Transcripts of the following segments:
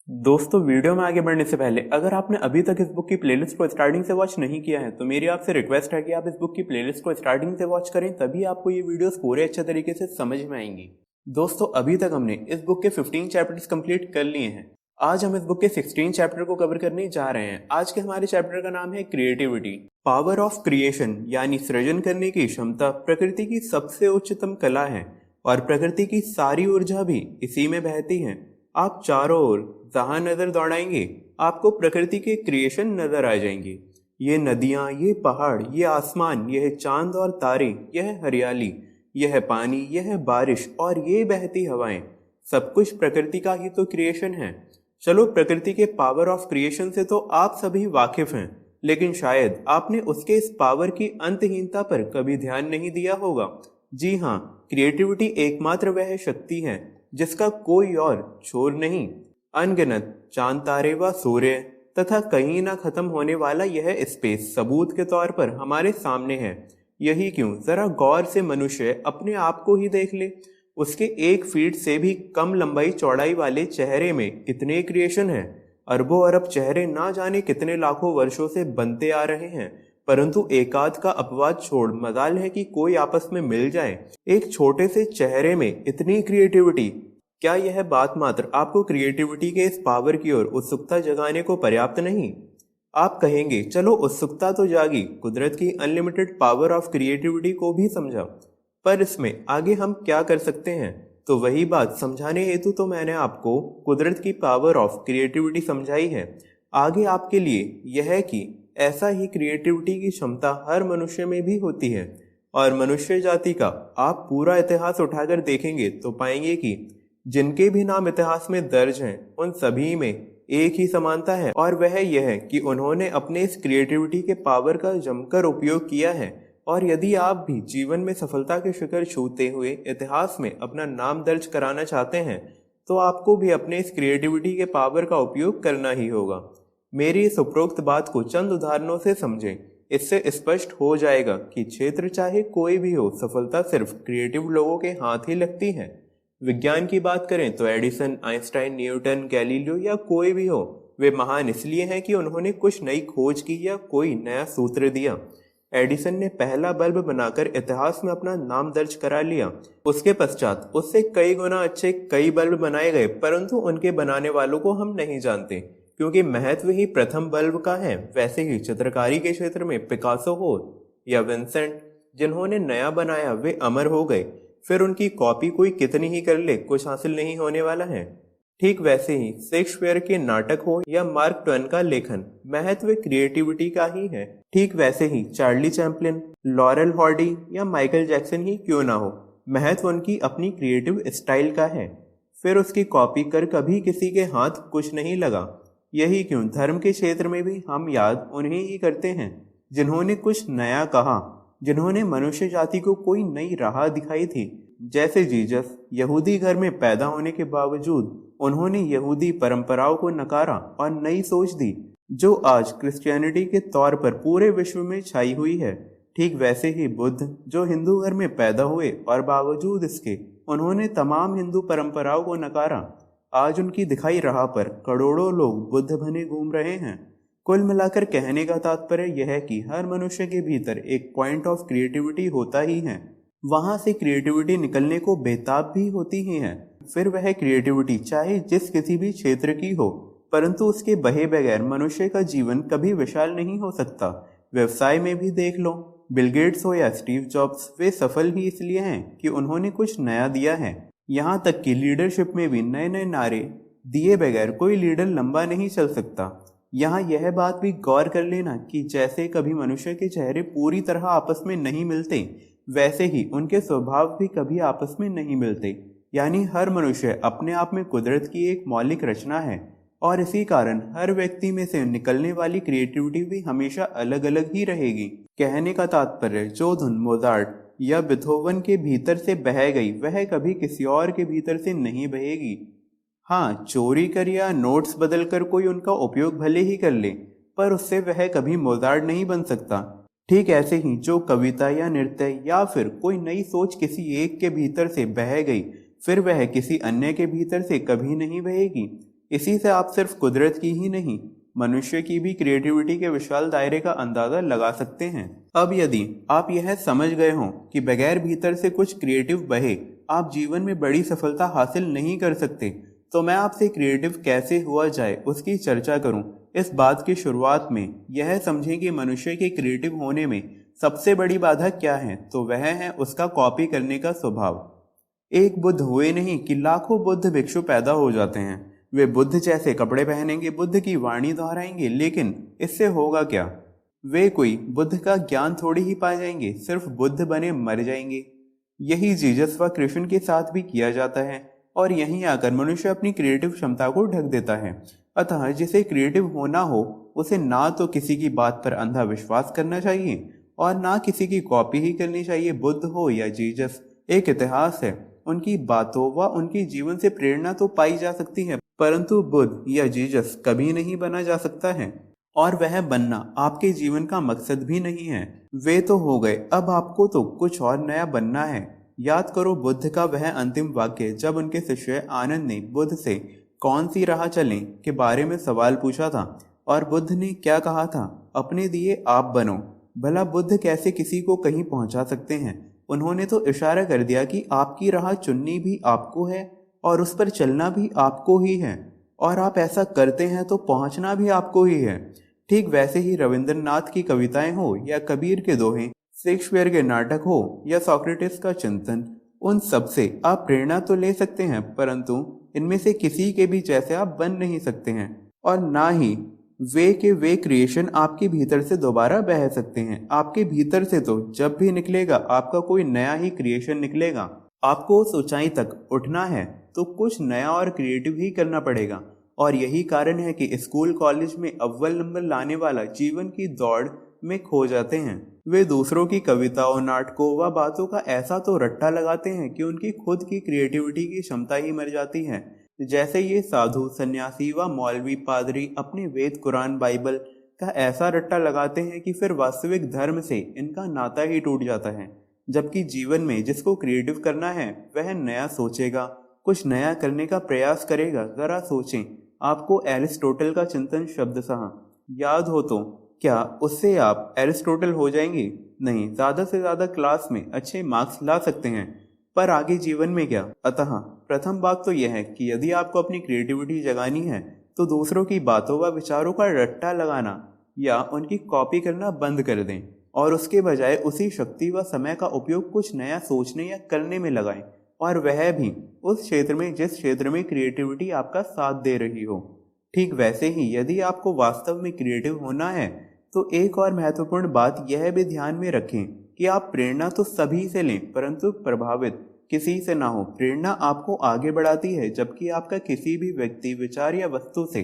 दोस्तों, वीडियो में आगे बढ़ने से पहले अगर आपने अभी तक इस बुक की प्लेलिस्ट को स्टार्टिंग से वॉच नहीं किया है तो मेरी आपसे रिक्वेस्ट है कि आप इस बुक की प्लेलिस्ट को स्टार्टिंग से वॉच करें, तभी आपको ये वीडियोस पूरे अच्छे तरीके से समझ में आएंगी। दोस्तों, अभी तक हमने इस बुक के 15 चैप्टर्स कंप्लीट कर लिए हैं। आज हम इस बुक के 16 चैप्टर को कवर करने जा रहे हैं। आज के हमारे चैप्टर का नाम है क्रिएटिविटी, पावर ऑफ क्रिएशन, यानी सृजन करने की क्षमता प्रकृति की सबसे उच्चतम कला है और प्रकृति की सारी ऊर्जा भी इसी में बहती है। आप चारों ओर जहां नजर दौड़ाएंगे आपको प्रकृति के क्रिएशन नजर आ जाएंगे। ये नदियां, ये पहाड़, ये आसमान, यह चांद और तारे, यह हरियाली, यह पानी, यह बारिश और ये बहती हवाएं, सब कुछ प्रकृति का ही तो क्रिएशन है। चलो, प्रकृति के पावर ऑफ क्रिएशन से तो आप सभी वाकिफ हैं, लेकिन शायद आपने उसके इस पावर की अंतहीनता पर कभी ध्यान नहीं दिया होगा। जी हाँ, क्रिएटिविटी एकमात्र वह शक्ति है जिसका कोई और छोर नहीं। अनगिनत चांद, तारे व सूर्य तथा कहीं ना खत्म होने वाला यह स्पेस सबूत के तौर पर हमारे सामने है। यही क्यों, जरा गौर से मनुष्य अपने आप को ही देख ले। उसके 1 फीट से भी कम लंबाई चौड़ाई वाले चेहरे में कितने क्रिएशन हैं। अरबों अरब चेहरे ना जाने कितने लाखों वर्षों से बनते आ रहे हैं, परंतु एकाध का अपवाद छोड़ मजाल है कि कोई आपस में मिल जाए। एक छोटे से चेहरे में इतनी क्रिएटिविटी, क्या यह बात मात्र आपको क्रिएटिविटी के इस पावर की ओर उत्सुकता जगाने को पर्याप्त नहीं? आप कहेंगे, चलो उत्सुकता तो जागी, कुदरत की अनलिमिटेड पावर ऑफ क्रिएटिविटी को भी समझा, पर इसमें आगे हम क्या कर सकते हैं? तो वही बात समझाने हेतु तो मैंने आपको कुदरत की पावर ऑफ क्रिएटिविटी समझाई है। आगे आपके लिए यह है कि ऐसा ही क्रिएटिविटी की क्षमता हर मनुष्य में भी होती है, और मनुष्य जाति का आप पूरा इतिहास उठाकर देखेंगे तो पाएंगे कि जिनके भी नाम इतिहास में दर्ज हैं उन सभी में एक ही समानता है, और वह यह है कि उन्होंने अपने इस क्रिएटिविटी के पावर का जमकर उपयोग किया है। और यदि आप भी जीवन में सफलता के शिखर छूते हुए इतिहास में अपना नाम दर्ज कराना चाहते हैं तो आपको भी अपने इस क्रिएटिविटी के पावर का उपयोग करना ही होगा। मेरी इस उपरोक्त बात को चंद उदाहरणों से समझें। इससे स्पष्ट हो जाएगा कि क्षेत्र चाहे कोई भी हो, सफलता सिर्फ क्रिएटिव लोगों के हाथ ही लगती है। विज्ञान की बात करें तो एडिसन, आइंस्टाइन, न्यूटन, गैलीलियो या कोई भी हो, वे महान इसलिए हैं कि उन्होंने कुछ नई खोज की या कोई नया सूत्र दिया। एडिसन ने पहला बल्ब बनाकर इतिहास में अपना नाम दर्ज करा लिया। उसके पश्चात उससे कई गुना अच्छे कई बल्ब बनाए गए, परंतु उनके बनाने वालों को हम नहीं जानते, क्योंकि महत्व ही प्रथम बल्ब का है। वैसे ही चित्रकारी के क्षेत्र में पिकासो हो या विंसेंट, जिन्होंने नया बनाया वे अमर हो गए, फिर उनकी कॉपी कोई कितनी ही कर ले, कुछ हासिल नहीं होने वाला है। ठीक वैसे ही शेक्सपियर के नाटक हो या मार्क ट्वेन का लेखन, महत्व क्रिएटिविटी का ही है। ठीक वैसे ही चार्ली चैपलिन, लॉरेल हार्डी या माइकल जैक्सन ही क्यों ना हो, महत्व उनकी अपनी क्रिएटिव स्टाइल का है। फिर उसकी कॉपी कर कभी किसी के हाथ कुछ नहीं लगा। यही क्यों धर्म के क्षेत्र में भी हम याद उन्हें ही करते हैं जिन्होंने कुछ नया कहा, जिन्होंने मनुष्य जाति को कोई नई राह दिखाई थी। जैसे जीसस, यहूदी घर में पैदा होने के बावजूद उन्होंने यहूदी परंपराओं को नकारा और नई सोच दी, जो आज क्रिश्चियनिटी के तौर पर पूरे विश्व में छाई हुई है। ठीक वैसे ही बुद्ध, जो हिंदू घर में पैदा हुए और बावजूद इसके उन्होंने तमाम हिंदू परंपराओं को नकारा, आज उनकी दिखाई राह पर करोड़ों लोग बुद्ध बने घूम रहे हैं। कुल मिलाकर कहने का तात्पर्य यह है कि हर मनुष्य के भीतर एक पॉइंट ऑफ क्रिएटिविटी होता ही है, वहां से क्रिएटिविटी निकलने को बेताब भी होती ही है। फिर वह क्रिएटिविटी चाहे जिस किसी भी क्षेत्र की हो, परंतु उसके बहे बगैर मनुष्य का जीवन कभी विशाल नहीं हो सकता। व्यवसाय में भी देख लो, बिल गेट्स हो या स्टीव जॉब्स, वे सफल ही इसलिए हैं कि उन्होंने कुछ नया दिया है। यहाँ तक कि लीडरशिप में भी नए नए नारे दिए बगैर कोई लीडर लंबा नहीं चल सकता। यहाँ यह बात भी गौर कर लेना कि जैसे कभी मनुष्य के चेहरे पूरी तरह आपस में नहीं मिलते, वैसे ही उनके स्वभाव भी कभी आपस में नहीं मिलते। यानी हर मनुष्य अपने आप में कुदरत की एक मौलिक रचना है, और इसी कारण हर व्यक्ति में से निकलने वाली क्रिएटिविटी भी हमेशा अलग अलग ही रहेगी। कहने का तात्पर्य, जो धुन मोजार्ट या बिथोवन के भीतर से बह गई वह कभी किसी और के भीतर से नहीं बहेगी। हाँ, चोरी कर या नोट्स बदल कर कोई उनका उपयोग भले ही कर ले, पर उससे वह कभी मोजार्ट नहीं बन सकता। ठीक ऐसे ही जो कविता या नृत्य या फिर कोई नई सोच किसी एक के भीतर से बह गई, फिर वह किसी अन्य के भीतर से कभी नहीं बहेगी। इसी से आप सिर्फ कुदरत की ही नहीं, मनुष्य की भी क्रिएटिविटी के विशाल दायरे का अंदाजा लगा सकते हैं। अब यदि आप यह समझ गए हों कि बगैर भीतर से कुछ क्रिएटिव बहे आप जीवन में बड़ी सफलता हासिल नहीं कर सकते, तो मैं आपसे क्रिएटिव कैसे हुआ जाए उसकी चर्चा करूं। इस बात की शुरुआत में यह समझें कि मनुष्य के क्रिएटिव होने में सबसे बड़ी बाधा क्या है, तो वह है उसका कॉपी करने का स्वभाव। एक बुद्ध हुए नहीं कि लाखों बुद्ध भिक्षु पैदा हो जाते हैं। वे बुद्ध जैसे कपड़े पहनेंगे, बुद्ध की वाणी दोहराएंगे, लेकिन इससे होगा क्या? वे कोई बुद्ध का ज्ञान थोड़ी ही पा जाएंगे, सिर्फ बुद्ध बने मर जाएंगे। यही जीसस व कृष्ण के साथ भी किया जाता है और यहीं आकर मनुष्य अपनी क्रिएटिव क्षमता को ढक देता है। अतः जिसे क्रिएटिव होना हो उसे ना तो किसी की बात पर अंधा विश्वास करना चाहिए और ना किसी की कॉपी ही करनी चाहिए। बुद्ध हो या जीसस, एक इतिहास है। उनकी बातों व उनके जीवन से प्रेरणा तो पाई जा सकती है, परंतु बुद्ध या जीसस कभी नहीं बना जा सकता है और वह बनना आपके जीवन का मकसद भी नहीं है। वे तो हो गए, अब आपको तो कुछ और नया बनना है। याद करो बुद्ध का वह अंतिम वाक्य जब उनके शिष्य आनंद ने बुद्ध से कौन सी राह चलें के बारे में सवाल पूछा था और बुद्ध ने क्या कहा था? अपने दिए आप बनो। भला बुद्ध कैसे किसी को कहीं पहुंचा सकते हैं? उन्होंने तो इशारा कर दिया कि आपकी राह चुननी भी आपको है और उस पर चलना भी आपको ही है, और आप ऐसा करते हैं तो पहुंचना भी आपको ही है। ठीक वैसे ही रविंद्रनाथ की कविताएं हो या कबीर के दोहे, शेक्सपियर के नाटक हो या सोक्रेटिस का चिंतन, उन सब से आप प्रेरणा तो ले सकते हैं, परंतु इनमें से किसी के भी जैसे आप बन नहीं सकते हैं और ना ही वे के वे क्रिएशन आपके भीतर से दोबारा बह सकते हैं। आपके भीतर से तो जब भी निकलेगा आपका कोई नया ही क्रिएशन निकलेगा। आपको उस ऊंचाई तक उठना है तो कुछ नया और क्रिएटिव ही करना पड़ेगा, और यही कारण है कि स्कूल कॉलेज में अव्वल नंबर लाने वाला जीवन की दौड़ में खो जाते हैं। वे दूसरों की कविताओं, नाटकों व बातों का ऐसा तो रट्टा लगाते हैं कि उनकी खुद की क्रिएटिविटी की क्षमता ही मर जाती है। जैसे ये साधु, सन्यासी व मौलवी, पादरी अपने वेद, कुरान, बाइबल का ऐसा रट्टा लगाते हैं कि फिर वास्तविक धर्म से इनका नाता ही टूट जाता है। जबकि जीवन में जिसको क्रिएटिव करना है वह नया सोचेगा, कुछ नया करने का प्रयास करेगा। जरा सोचें, आपको एरिस्टोटल का चिंतन शब्दशः याद हो तो क्या उससे आप एरिस्टोटल हो जाएंगे? नहीं, ज्यादा से ज्यादा क्लास में अच्छे मार्क्स ला सकते हैं, पर आगे जीवन में क्या? अतः प्रथम बात तो यह है कि यदि आपको अपनी क्रिएटिविटी जगानी है तो दूसरों की बातों व विचारों का रट्टा लगाना या उनकी कॉपी करना बंद कर दें और उसके बजाय उसी शक्ति व समय का उपयोग कुछ नया सोचने या करने में लगाएं, और वह भी उस क्षेत्र में जिस क्षेत्र में क्रिएटिविटी आपका साथ दे रही हो। ठीक वैसे ही यदि आपको वास्तव में क्रिएटिव होना है तो एक और महत्वपूर्ण बात यह भी ध्यान में रखें कि आप प्रेरणा तो सभी से लें, परंतु प्रभावित किसी से ना हो। प्रेरणा आपको आगे बढ़ाती है, जबकि आपका किसी भी व्यक्ति, विचार या वस्तु से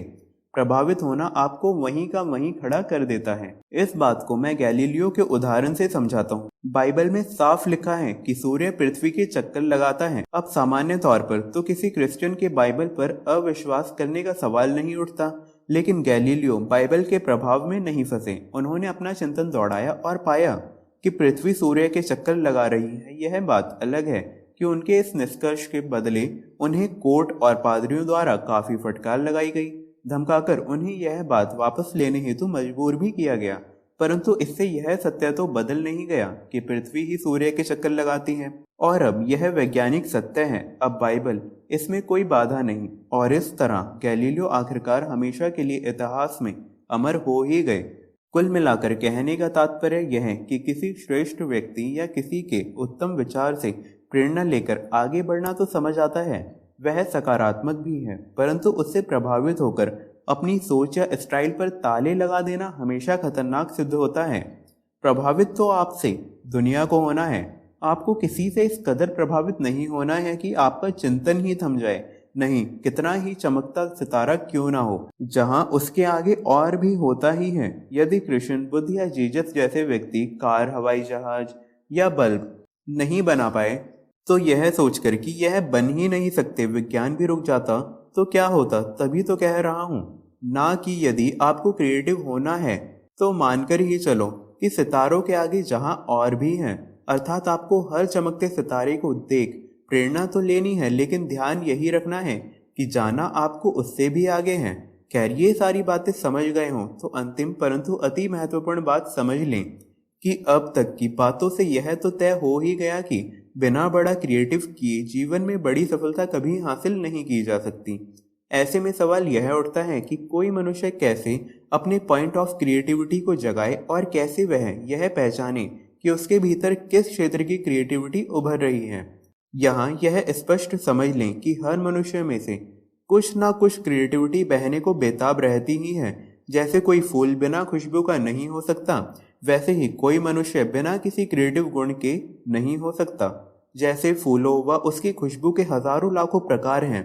प्रभावित होना आपको वहीं का वहीं खड़ा कर देता है। इस बात को मैं गैलीलियो के उदाहरण से समझाता हूँ। बाइबल में साफ लिखा है कि सूर्य पृथ्वी के चक्कर लगाता है। अब सामान्य तौर पर तो किसी क्रिश्चियन के बाइबल पर अविश्वास करने का सवाल नहीं उठता, लेकिन गैलीलियो बाइबल के प्रभाव में नहीं फंसे। उन्होंने अपना चिंतन दौड़ाया और पाया कि पृथ्वी सूर्य के चक्कर लगा रही है। यह बात अलग है कि उनके इस निष्कर्ष के बदले उन्हें कोर्ट और पादरियों द्वारा काफी फटकार लगाई गई, धमकाकर उन्हें यह बात वापस लेने हेतु मजबूर भी किया गया। परंतु इससे यह सत्य तो बदल नहीं गया कि पृथ्वी ही सूर्य के चक्कर लगाती है, और अब यह वैज्ञानिक सत्य है। अब बाइबल, इसमें कोई बाधा नहीं, और इस तरह गैलीलियो आखिरकार हमेशा के लिए इतिहास में अमर हो ही गए। कुल मिलाकर कहने का तात्पर्य यह है कि किसी श्रेष्ठ व्यक्ति या किसी के उत्तम विचार से प्रेरणा लेकर आगे बढ़ना तो समझ आता है, वह सकारात्मक भी है, परंतु उससे प्रभावित होकर अपनी सोच या स्टाइल पर ताले लगा देना हमेशा खतरनाक सिद्ध होता है। प्रभावित तो आपसे दुनिया को होना है, आपको किसी से इस कदर प्रभावित नहीं होना है कि आपका चिंतन ही थम जाए। नहीं, कितना ही चमकता सितारा क्यों ना हो, जहां उसके आगे और भी होता ही है। यदि कृष्ण, बुद्ध या जीसस जैसे व्यक्ति कार, हवाई जहाज या बल्ब नहीं बना पाए तो यह सोचकर कि यह बन ही नहीं सकते विज्ञान भी रुक जाता तो क्या होता? तभी तो कह रहा हूं ना कि यदि आपको क्रिएटिव होना है तो मानकर ही चलो कि सितारों के आगे जहां और भी हैं, अर्थात आपको हर चमकते सितारे को देख प्रेरणा तो लेनी है, लेकिन ध्यान यही रखना है कि जाना आपको उससे भी आगे है। खैर, ये सारी बातें समझ गए हों तो अंतिम परंतु अति महत्वपूर्ण बात समझ लें कि अब तक की बातों से यह तो तय हो ही गया कि बिना बड़ा क्रिएटिव किए जीवन में बड़ी सफलता कभी हासिल नहीं की जा सकती। ऐसे में सवाल यह उठता है कि कोई मनुष्य कैसे अपने पॉइंट ऑफ क्रिएटिविटी को जगाए और कैसे वह यह पहचाने कि उसके भीतर किस क्षेत्र की क्रिएटिविटी उभर रही है। यहाँ यह स्पष्ट समझ लें कि हर मनुष्य में से कुछ ना कुछ क्रिएटिविटी बहने को बेताब रहती ही है। जैसे कोई फूल बिना खुशबू का नहीं हो सकता, वैसे ही कोई मनुष्य बिना किसी क्रिएटिव गुण के नहीं हो सकता। जैसे फूलों व उसकी खुशबू के हजारों लाखों प्रकार हैं,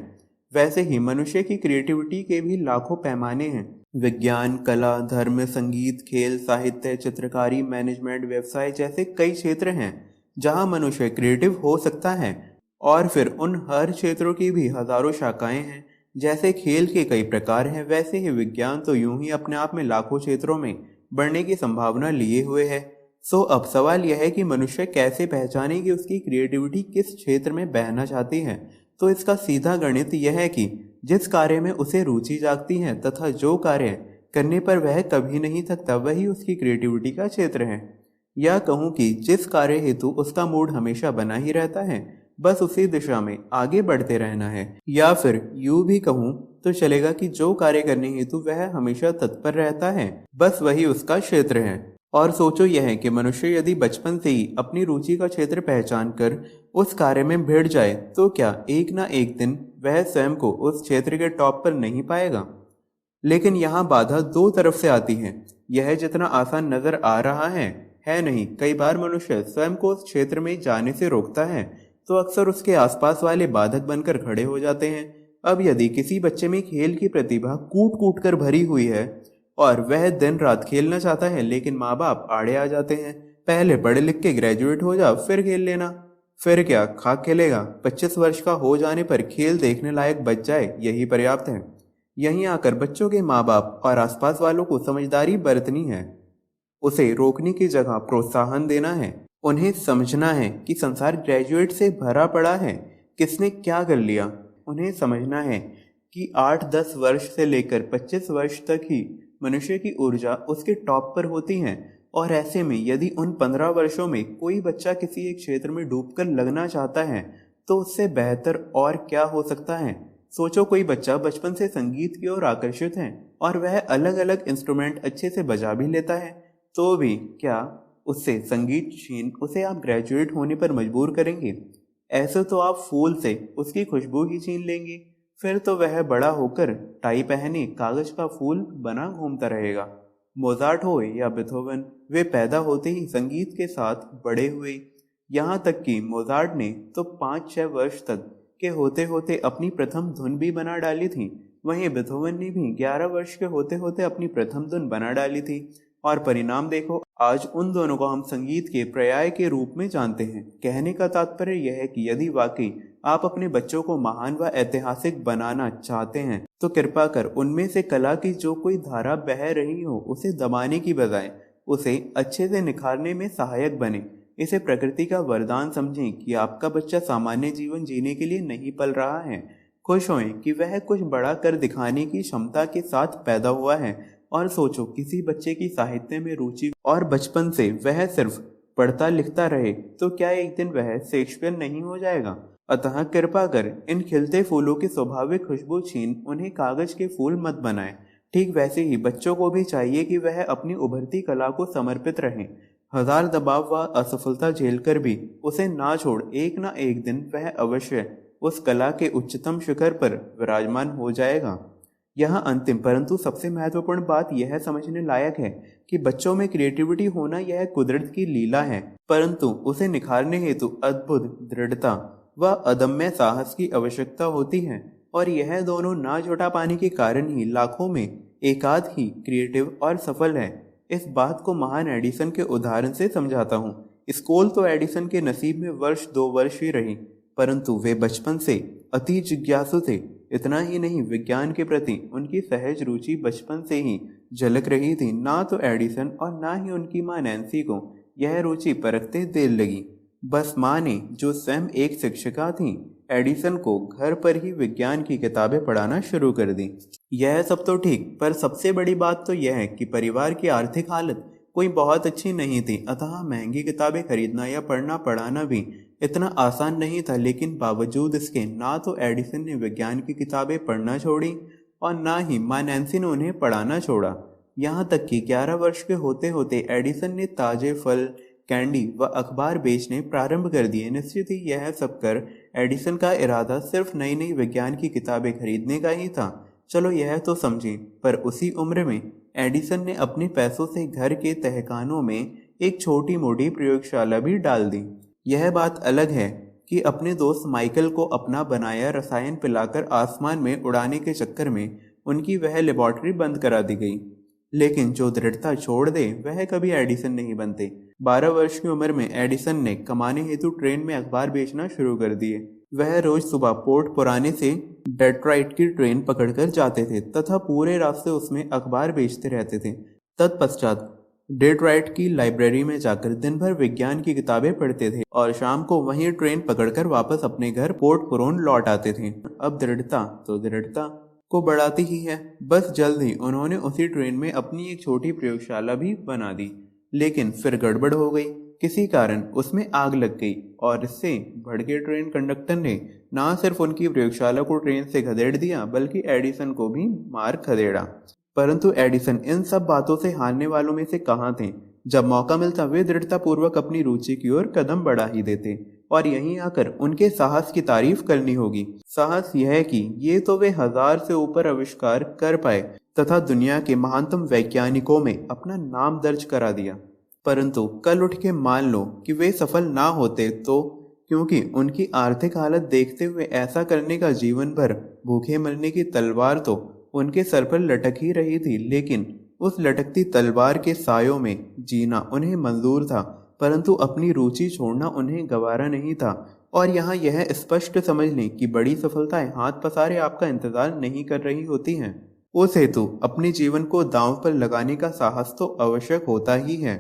वैसे ही मनुष्य की क्रिएटिविटी के भी लाखों पैमाने हैं। विज्ञान, कला, धर्म, संगीत, खेल, साहित्य, चित्रकारी, मैनेजमेंट, व्यवसाय जैसे कई क्षेत्र हैं जहां मनुष्य क्रिएटिव हो सकता है। और फिर उन हर क्षेत्रों की भी हजारों शाखाएं हैं। जैसे खेल के कई प्रकार हैं, वैसे ही विज्ञान तो यूं ही अपने आप में लाखों क्षेत्रों में बढ़ने की संभावना लिए हुए है। सो अब सवाल यह है कि मनुष्य कैसे पहचाने कि उसकी क्रिएटिविटी किस क्षेत्र में बहना चाहती है। तो इसका सीधा गणित यह है कि जिस कार्य में उसे रुचि जागती है तथा जो कार्य करने पर वह कभी नहीं थकता, वही उसकी क्रिएटिविटी का क्षेत्र है। या कहूँ कि जिस कार्य हेतु उसका मूड हमेशा बना ही रहता है, बस उसी दिशा में आगे बढ़ते रहना है। या फिर यूं भी कहूँ तो चलेगा कि जो कार्य करने हेतु वह हमेशा तत्पर रहता है, बस वही उसका क्षेत्र है। और सोचो यह है कि मनुष्य यदि बचपन से ही अपनी रुचि का क्षेत्र पहचान कर उस कार्य में भिड़ जाए तो क्या एक ना एक दिन वह स्वयं को उस क्षेत्र के टॉप पर नहीं पाएगा। लेकिन यहाँ बाधा दो तरफ से आती है। यह जितना आसान नजर आ रहा है नहीं। कई बार मनुष्य स्वयं को उस क्षेत्र में जाने से रोकता है तो अक्सर उसके आसपास वाले बाधक बनकर खड़े हो जाते हैं। अब यदि किसी बच्चे में खेल की प्रतिभा कूट कूट कर भरी हुई है और वह दिन रात खेलना चाहता है, लेकिन माँ बाप आड़े आ जाते हैं, पहले पढ़े लिख के ग्रेजुएट हो जा फिर खेल लेना। फिर क्या खाक खेलेगा? 25 वर्ष का हो जाने पर खेल देखने लायक बच जाए, यही पर्याप्त है। यहीं आकर बच्चों के माँ बाप और आसपास वालों को समझदारी बरतनी है। उसे रोकने की जगह प्रोत्साहन देना है। उन्हें समझना है कि संसार ग्रेजुएट से भरा पड़ा है, किसने क्या कर लिया। उन्हें समझना है कि 8-10 वर्ष से लेकर 25 वर्ष तक ही मनुष्य की ऊर्जा उसके टॉप पर होती है। और ऐसे में यदि उन 15 वर्षों में कोई बच्चा किसी एक क्षेत्र में डूबकर लगना चाहता है तो उससे बेहतर और क्या हो सकता है। सोचो कोई बच्चा बचपन से संगीत की ओर आकर्षित है और वह अलग अलग इंस्ट्रूमेंट अच्छे से बजा भी लेता है, तो भी क्या उससे संगीत छीन उसे आप ग्रेजुएट होने पर मजबूर करेंगे? ऐसे तो आप फूल से उसकी खुशबू ही छीन लेंगे। फिर तो वह बड़ा होकर टाई पहने कागज का फूल बना घूमता रहेगा। मोजार्ट हो या बेथोवन, वे पैदा होते ही संगीत के साथ बड़े हुए। यहाँ तक कि मोजार्ट ने तो 5-6 वर्ष तक के होते होते अपनी प्रथम धुन भी बना डाली थी। वहीं बेथोवन ने भी 11 वर्ष के होते होते अपनी प्रथम धुन बना डाली थी। और परिणाम देखो, आज उन दोनों को हम संगीत के पर्याय के रूप में जानते हैं। कहने का तात्पर्य यह है कि यदि वाकई आप अपने बच्चों को महान व ऐतिहासिक बनाना चाहते हैं तो कृपा कर उनमें से कला की जो कोई धारा बह रही हो उसे दबाने की बजाय उसे अच्छे से निखारने में सहायक बने। इसे प्रकृति का वरदान समझें कि आपका बच्चा सामान्य जीवन जीने के लिए नहीं पल रहा है। खुश होएं कि वह कुछ बड़ा कर दिखाने की क्षमता के साथ पैदा हुआ है। और सोचो किसी बच्चे की साहित्य में रुचि और बचपन से वह सिर्फ पढ़ता लिखता रहे तो क्या एक दिन वह शेक्सपियर नहीं हो जाएगा। अतः कृपा कर इन खिलते फूलों की स्वाभाविक खुशबू छीन उन्हें कागज के फूल मत बनाए। ठीक वैसे ही बच्चों को भी चाहिए कि वह अपनी उभरती कला को समर्पित रहें। हजार दबाव व असफलता झेलकर भी उसे ना छोड़ एक ना एक दिन वह अवश्य उस कला के उच्चतम शिखर पर विराजमान हो जाएगा। यहाँ अंतिम परंतु सबसे महत्वपूर्ण बात यह समझने लायक है कि बच्चों में क्रिएटिविटी होना यह कुदरत की लीला है, परंतु उसे निखारने हेतु अद्भुत दृढ़ता व अदम्य साहस की आवश्यकता होती है। और यह दोनों ना जुटा पाने के कारण ही लाखों में एकाध ही क्रिएटिव और सफल है। इस बात को महान एडिसन के उदाहरण से समझाता हूँ। स्कूल तो एडिसन के नसीब में 1-2 वर्ष ही रही, परंतु वे बचपन से अति जिज्ञासु थे। इतना ही नहीं, विज्ञान के प्रति उनकी सहज रुचि बचपन से ही झलक रही थी। ना तो एडिसन और ना ही उनकी मां नैन्सी को यह रुचि परखते देर लगी। बस मां ने, जो स्वयं एक शिक्षिका थी, एडिसन को घर पर ही विज्ञान की किताबें पढ़ाना शुरू कर दी। यह सब तो ठीक, पर सबसे बड़ी बात तो यह है कि परिवार की आर्थिक हालत कोई बहुत अच्छी नहीं थी, अतः महंगी किताबें खरीदना या पढ़ना पढ़ाना भी इतना आसान नहीं था। लेकिन बावजूद इसके ना तो एडिसन ने विज्ञान की किताबें पढ़ना छोड़ी और ना ही माँ नैन्सी ने उन्हें पढ़ाना छोड़ा। यहाँ तक कि 11 वर्ष के होते होते एडिसन ने ताजे फल, कैंडी व अखबार बेचने प्रारंभ कर दिए। निश्चित ही यह सब कर एडिसन का इरादा सिर्फ नई नई विज्ञान की किताबें खरीदने का ही था। चलो यह तो समझें, पर उसी उम्र में एडिसन ने अपने पैसों से घर के तहखानों में एक छोटी मोटी प्रयोगशाला भी डाल दी। यह बात अलग है कि अपने दोस्त माइकल को अपना बनाया रसायन पिलाकर आसमान में उड़ाने के चक्कर में उनकी वह लेबॉर्ट्री बंद करा दी गई। लेकिन जो दृढ़ता छोड़ दे वह कभी एडिसन नहीं बनते। 12 वर्ष की उम्र में एडिसन ने कमाने हेतु ट्रेन में अखबार बेचना शुरू कर दिए। वह रोज सुबह पोर्ट पुराने से डेट्रॉइट की ट्रेन पकड़कर जाते थे तथा पूरे रास्ते उसमें अखबार बेचते रहते थे। तत्पश्चात डेट्रॉइट की लाइब्रेरी में जाकर दिन भर विज्ञान की किताबें पढ़ते थे और शाम को वहीं ट्रेन पकड़कर वापस अपने घर पोर्ट पुरोन लौट आते थे। अब दृढ़ता तो दृढ़ता को बढ़ाती ही है। बस जल्द ही उन्होंने उसी ट्रेन में अपनी एक छोटी प्रयोगशाला भी बना दी। लेकिन फिर गड़बड़ हो गई, किसी कारण उसमें आग लग गई और इससे भड़के ट्रेन कंडक्टर ने न सिर्फ उनकी प्रयोगशाला को ट्रेन से खदेड़ दिया बल्कि एडिसन को भी मार खदेड़ा। परंतु एडिसन इन सब बातों से हारने वालों में से कहाँ थे। जब मौका मिलता वे दृढ़तापूर्वक अपनी रुचि की ओर कदम बढ़ा ही देते और यहीं आकर उनके साहस की तारीफ करनी होगी। साहस यह है कि ये तो वे 1000 से ऊपर आविष्कार कर पाए तथा दुनिया के महानतम वैज्ञानिकों में अपना नाम दर्ज करा दिया। परंतु कल उठ के मान लो कि वे सफल ना होते तो, क्योंकि उनकी आर्थिक हालत देखते हुए ऐसा करने का जीवन भर भूखे मरने की तलवार तो उनके सर पर लटक ही रही थी। लेकिन उस लटकती तलवार के सायों में जीना उन्हें मंजूर था, परंतु अपनी रुचि छोड़ना उन्हें गवारा नहीं था। और यहाँ यह स्पष्ट समझ लें कि बड़ी सफलताएं हाथ पसारे आपका इंतजार नहीं कर रही होती हैं। उस हेतु अपने जीवन को दांव पर लगाने का साहस तो आवश्यक होता ही है।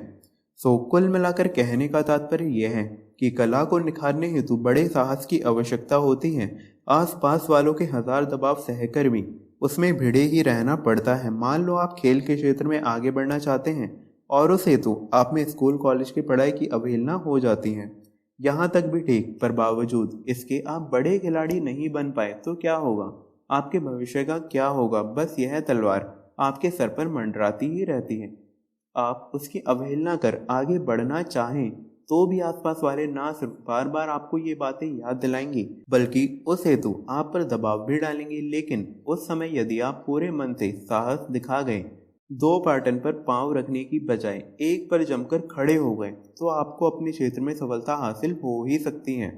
सो कुल मिलाकर कहने का तात्पर्य यह है कि कला को निखारने हेतु बड़े साहस की आवश्यकता होती है। आसपास वालों के 1000 दबाव सहकर भी उसमें भिड़े ही रहना पड़ता है। मान लो आप खेल के क्षेत्र में आगे बढ़ना चाहते हैं और उस हेतु आप में स्कूल कॉलेज की पढ़ाई की अवहेलना हो जाती है। यहाँ तक भी ठीक, पर बावजूद इसके आप बड़े खिलाड़ी नहीं बन पाए तो क्या होगा? आपके भविष्य का क्या होगा? बस यह तलवार आपके सर पर मंडराती ही रहती है। आप उसकी अवहेलना कर आगे बढ़ना चाहें तो भी आसपास वाले ना सिर्फ बार बार आपको ये बातें याद दिलाएंगी बल्कि उस हेतु आप पर दबाव भी डालेंगे। लेकिन उस समय यदि आप पूरे मन से साहस दिखा गए, 2 पाटन पर पांव रखने की बजाय एक पर जमकर खड़े हो गए, तो आपको अपने क्षेत्र में सफलता हासिल हो ही सकती है।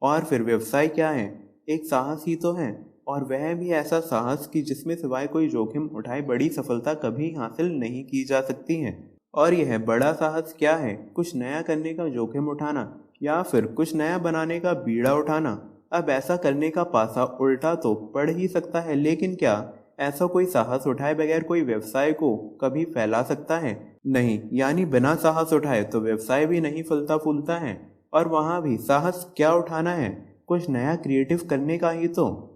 और फिर व्यवसाय क्या है? एक साहस ही तो है, और वह भी ऐसा साहस कि जिसमें सिवाय कोई जोखिम उठाए बड़ी सफलता कभी हासिल नहीं की जा सकती है। और यह बड़ा साहस क्या है? कुछ नया करने का जोखिम उठाना या फिर कुछ नया बनाने का बीड़ा उठाना। अब ऐसा करने का पासा उल्टा तो पड़ ही सकता है, लेकिन क्या ऐसा कोई साहस उठाए बगैर कोई व्यवसाय को कभी फैला सकता है? नहीं, यानी बिना साहस उठाए तो व्यवसाय भी नहीं फलता फूलता है। और वहां भी साहस क्या उठाना है? कुछ नया क्रिएटिव करने का ही तो।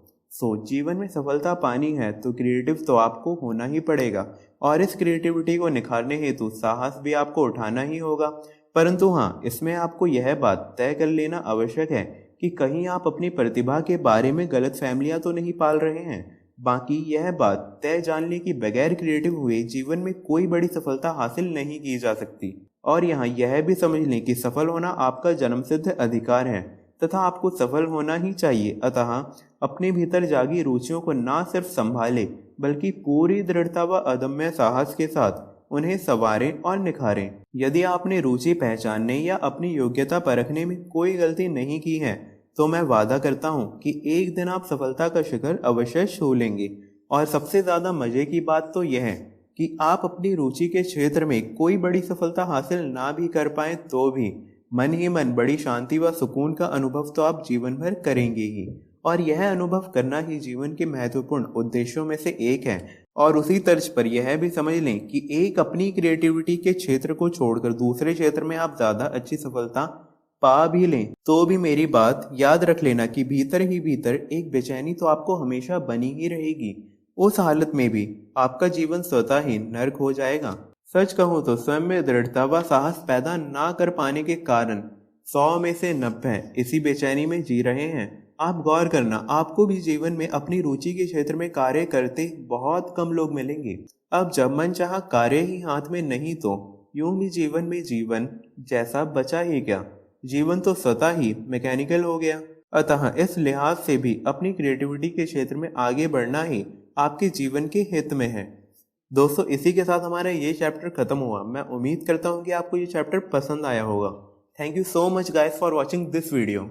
जीवन में सफलता पानी है तो क्रिएटिव तो आपको होना ही पड़ेगा, और इस क्रिएटिविटी को निखारने हेतु साहस भी आपको उठाना ही होगा। परंतु हाँ, इसमें आपको यह बात तय कर लेना आवश्यक है कि कहीं आप अपनी प्रतिभा के बारे में गलत फहमियां तो नहीं पाल रहे हैं। बाकी यह बात तय जान लें कि बगैर क्रिएटिव हुए जीवन में कोई बड़ी सफलता हासिल नहीं की जा सकती। और यहाँ यह भी समझ लें कि सफल होना आपका जन्मसिद्ध अधिकार है तथा आपको सफल होना ही चाहिए। अतः अपने भीतर जागी रुचियों को ना सिर्फ संभाले बल्कि पूरी दृढ़ता व अदम्य साहस के साथ उन्हें संवारें और निखारें। यदि आपने रुचि पहचानने या अपनी योग्यता परखने में कोई गलती नहीं की है तो मैं वादा करता हूँ कि एक दिन आप सफलता का शिखर अवश्य छू लेंगे। और सबसे ज़्यादा मज़े की बात तो यह है कि आप अपनी रुचि के क्षेत्र में कोई बड़ी सफलता हासिल ना भी कर पाएं तो भी मन ही मन बड़ी शांति व सुकून का अनुभव तो आप जीवन भर करेंगे ही। और यह अनुभव करना ही जीवन के महत्वपूर्ण उद्देश्यों में से एक है। और उसी तर्ज पर यह भी समझ लें कि एक अपनी क्रिएटिविटी के क्षेत्र को छोड़कर दूसरे क्षेत्र में आप ज़्यादा अच्छी सफलता पा भी लें तो भी मेरी बात याद रख लेना कि भीतर ही भीतर एक बेचैनी तो आपको हमेशा बनी ही रहेगी। उस हालत में भी आपका जीवन स्वतः ही नर्क हो जाएगा। सच कहूँ तो स्वयं में दृढ़ता व साहस पैदा ना कर पाने के कारण 100 में से 90 इसी बेचैनी में जी रहे हैं। आप गौर करना, आपको भी जीवन में अपनी रुचि के क्षेत्र में कार्य करते बहुत कम लोग मिलेंगे। अब जब मन चाहा कार्य ही हाथ में नहीं तो यूं भी जीवन में जीवन जैसा बचा ही क्या। जीवन तो स्वतः ही मैकेनिकल हो गया। अतः इस लिहाज से भी अपनी क्रिएटिविटी के क्षेत्र में आगे बढ़ना ही आपके जीवन के हित में है। दोस्तों, इसी के साथ हमारा ये चैप्टर खत्म हुआ। मैं उम्मीद करता हूँ कि आपको ये चैप्टर पसंद आया होगा। Thank you so much guys for watching this video.